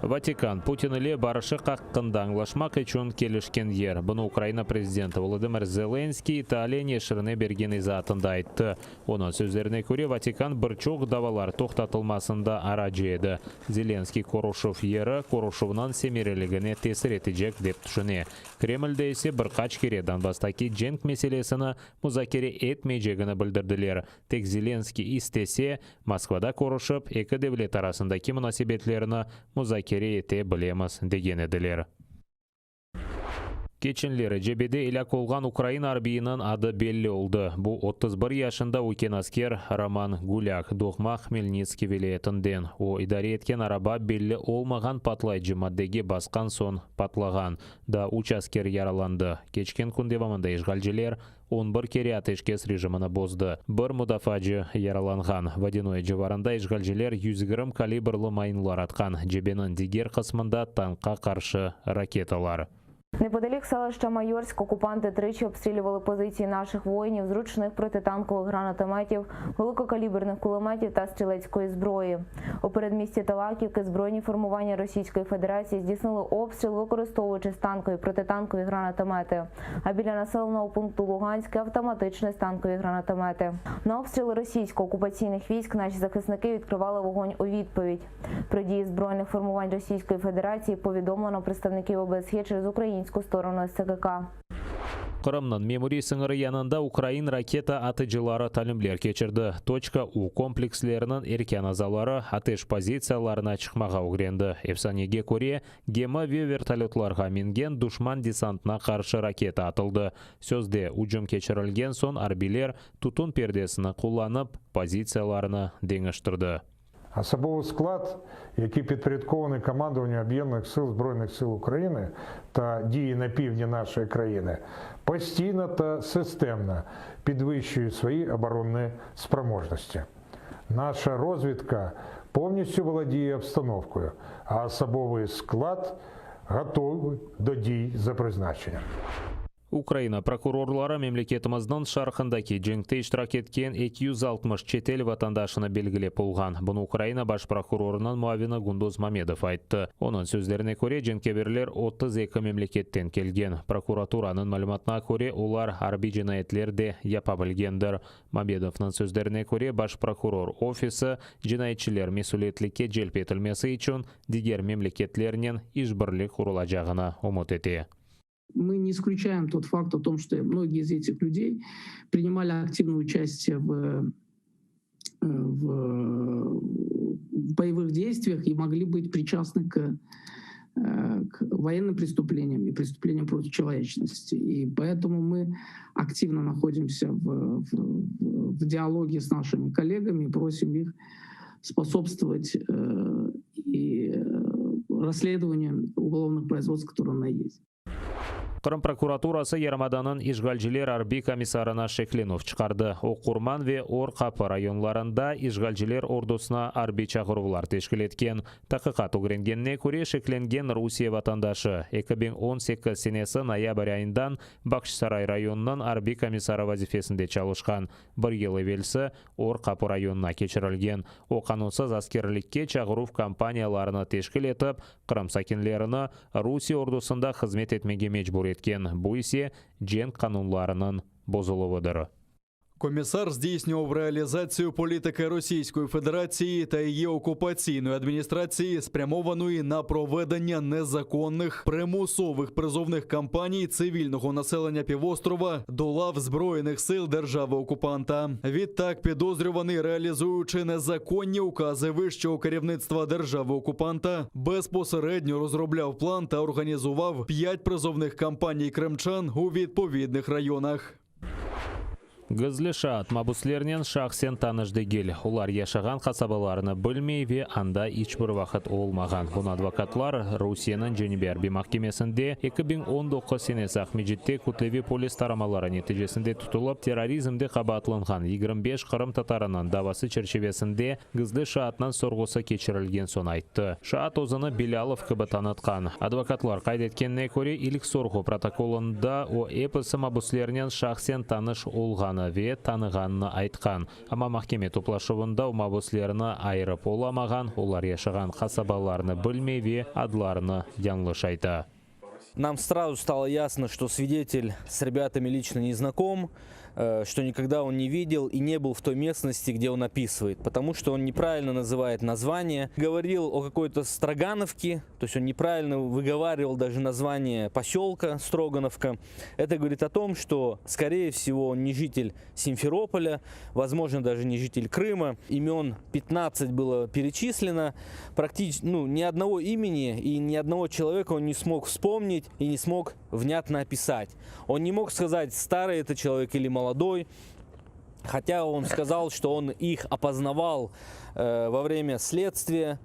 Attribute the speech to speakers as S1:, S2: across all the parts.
S1: Ватикан Путин ile барышы қаққында аңлашмақ үшін келішкен ер. Бұны Украина президенті Володимир Зеленский Италия нешіріне берген изатында айтты. Оның сөздеріне көре Ватикан бірчоқ давалар тоқтатылмасында ара жеді. Зеленский Корушев ері Корушевнан семерелігіне тесір етежек деп түшіне. Кремльде есе бірқач кередан бастаки женг меселесіні музакере етмейжегіні білдірділер. Тек Зеленский истесе Москвада Корушев екі девлет арасындаки мұнасибетлеріні музакере ете білеміз деген еділер. Кечінлері жебеде илак олған Украина арбиінің ады белі олды. Бұл 31 яшында өкен аскер Роман Гуляк Доқма Хмельницкий велетінден. О идаре еткен араба белі олмаған патлайджы маддеге басқан сон патлаған. Да үч аскер яраланды. Кечкен күндевамында ешғалжелер 11 кере атешкес режиміні бозды. Бір мұдафаджы яраланған. Водяной жыварында ешғалжелер 100 калибрлы майынлар атқан. Жебенің дигер қысмында танкқа қаршы ракеталар.
S2: Неподалік селища Майорськ окупанти тричі обстрілювали позиції наших воїнів з ручних протитанкових гранатометів, великокаліберних кулеметів та стрілецької зброї. У передмісті Талаківки збройні формування Російської Федерації здійснили обстріл, використовуючи станкові протитанкові гранатомети, а біля населеного пункту Луганське – автоматичні станкові гранатомети. На обстріли російсько-окупаційних військ наші захисники відкривали вогонь у відповідь. Про дії збройних формувань Російської Федерації повідомлено представників ОБСЄ через українську сторону СЦКК.
S1: Қырымның мемори сыңыры янында Украин ракета атыжылары талімлер кечірді. Точка У комплекслерінің еркен азалары атыш позицияларына чықмаға ұгренді. Эфсанеге көре, гема вертолетларға минген душман десантына қаршы ракета атылды. Сөзде ұжым кечірілген сон арбилер тұтын пердесіні қоланып позицияларына деңіштірді.
S3: Особовий склад, який підпорядкований командуванню Об'єднаних сил Збройних сил України та діє на півдні нашої країни, постійно та системно підвищує свої оборонні спроможності. Наша розвідка повністю володіє обстановкою, а особовий склад готовий до дій за призначенням.
S1: Украина прокурорлары мемлекетіміздің шарқындаки жеңті иштирак еткен 260 четел ватандашыны белгілеп болған. Бұны Украина баш прокурорының муавины Гундуз Мамедов айтты. Оның сөздеріне көре женкеберлер 32 мемлекеттен келген. Прокуратураның мәліметіне көре олар арби жинайетлерде япа білгендір. Мамедовның сөздеріне көре баш прокурор офисі жинайетчілер месулетлікке желп етілмесі үшін дигер мемлекетлерінен ишбірлік құрылажағына умут ете.
S4: Мы не исключаем тот факт о том, что многие из этих людей принимали активное участие в боевых действиях и могли быть причастны к военным преступлениям и преступлениям против человечности. И поэтому мы активно находимся в диалоге с нашими коллегами и просим их способствовать и расследованию уголовных производств, которые у нас есть.
S1: Қырым прокуратурасы Ярмаданын ишгалжилер арби комиссарына Шекленов чықарды. Оқурман ве Ор-Қапы районларында ишгалжилер ордосына арби чағырулар тешкіл еткен. Тақиқат угренгенне көре Шекленген Русия ватандашы 2018 сенесі ноябрь айындан Бақшсарай районының арби комиссары вазифесінде чалышқан. Бір елі велсі Ор-Қапы районына кечірілген. Оқанусыз аскерлікке чағырув компанияларына тешкіл етіп, Қырым сакинлеріні Русия ордосында қызмет етмеге мечбур еткен. Бұл есе женг канунларының бозылуыдыр.
S5: Комісар здійснював реалізацію політики Російської Федерації та її окупаційної адміністрації, спрямованої на проведення незаконних примусових призовних кампаній цивільного населення півострова до лав Збройних сил держави-окупанта. Відтак підозрюваний, реалізуючи незаконні укази вищого керівництва держави-окупанта, безпосередньо розробляв план та організував 5 призовних кампаній кримчан у відповідних районах.
S1: Гызлы шаат мабуслернен шахсен таныжды гел. Улар яшаган касабаларыны білмей ве анда ичбір вақыт олмаған. Бұн адвокатлар Русияның Женеве Арби махкемесінде 2019 сенесақ межетте Кутлеви полис тарамалары нетижесінде тұтылып, терроризмде қабатланған 25 қырым татарынан давасы черчевесінде Гызлы шаатнан сорғысы кечірілген сон айтты. Шаат озыны Белялов кібі танытқан. Адвокатлар қайдеткенне көре илік сорғы протоколында о эпысы мабуслернен шахсен таныш олған ве танығанны айтқан. Ама махкеме туплашуында мабуслеріні айырып оламаған, олар яшаған қасабаларыны білмей ве адларыны yanlış айты.
S6: Нам сразу стало ясно, что свидетель с ребятами лично не знаком, что никогда он не видел и не был в той местности, где он описывает, потому что он неправильно называет название. Говорил о какой-то Строгановке, то есть он неправильно выговаривал даже название поселка Строгановка. Это говорит о том, что, скорее всего, он не житель Симферополя, возможно, даже не житель Крыма. Имен 15 было перечислено, практически ни одного имени и ни одного человека он не смог вспомнить и не смог внятно описать. Он не мог сказать, старый это человек или молодой, хотя он сказал, что он их опознавал во время следствия.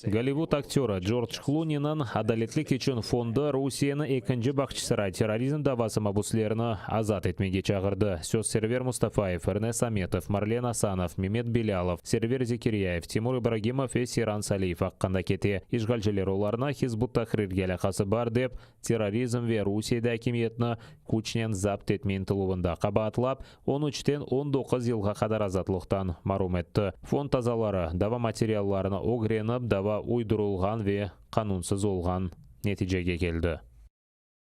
S1: Голливуд актера Джордж Клунинан адалетлік үшін фонды Русияны екінші бақчысыра терроризм давасы мабуслеріні азат етмеге чағырды. Сөз Сервер Мустафаев, Эрнес Аметов, Марлен Асанов, Мемет Белялов, Сервер Зекирияев, Тимур Ибрагимов и Сиран Салиев аққанда кете. Ишгалжелер оларына Хизбут Тахрирге қасы бар деп, терроризм ве Русияда әкиметні күчнен запт етмен тылуында қабатлап, 13-тен 19 елға қадар азатлықтан марум етті. Фонд тазалары дава материалларына огреніп, дава уйдырылған ве канунсыз олған нетижеге келді.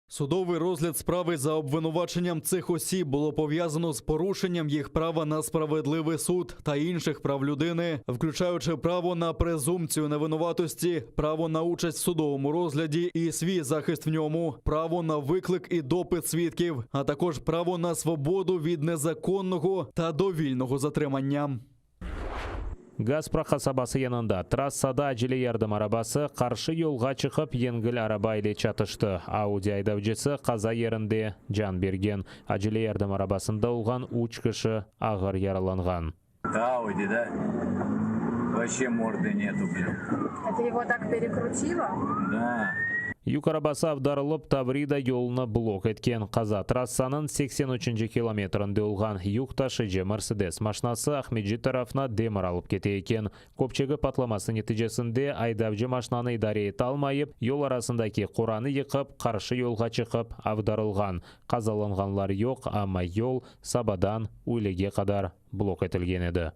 S5: Судовий розгляд справи за обвинуваченням цих осіб було пов'язано з порушенням їх права на справедливий суд та інших прав людини, включаючи право на презумпцію невинуватості, право на участь в судовому розгляді і свій захист в ньому, право на виклик і допит свідків, а також право на свободу від незаконного та довільного затримання.
S1: Газпра қасабасы янында трассада әжілі ярдым арабасы қаршы yolға шығып енгіл араба ile чатышты. Ауди айдавжысы қаза ерінде жан берген. Әжілі ярдым арабасында олған 3 кіші ағыр яраланған.
S7: Ауди, да? Вообще морды нету, блин.
S8: Это его так перекрутило?
S7: Да.
S1: Юк арабасы авдарылып Таврида yoluna блок еткен. Қаза трассаның 83 километрінде олған юк ташыжы Мерседес машинасы Ахмеджи тарафына демір алып кете екен. Көпчігі патламасы нетижесінде айдавжы машинаны идаре ете алмайып, yol арасындаки қораны еқіп, қаршы yolға шығып авдарылған. Қазаланғанлар жоқ, ама yol Сабадан Уйлеге қадар блок етілген еді.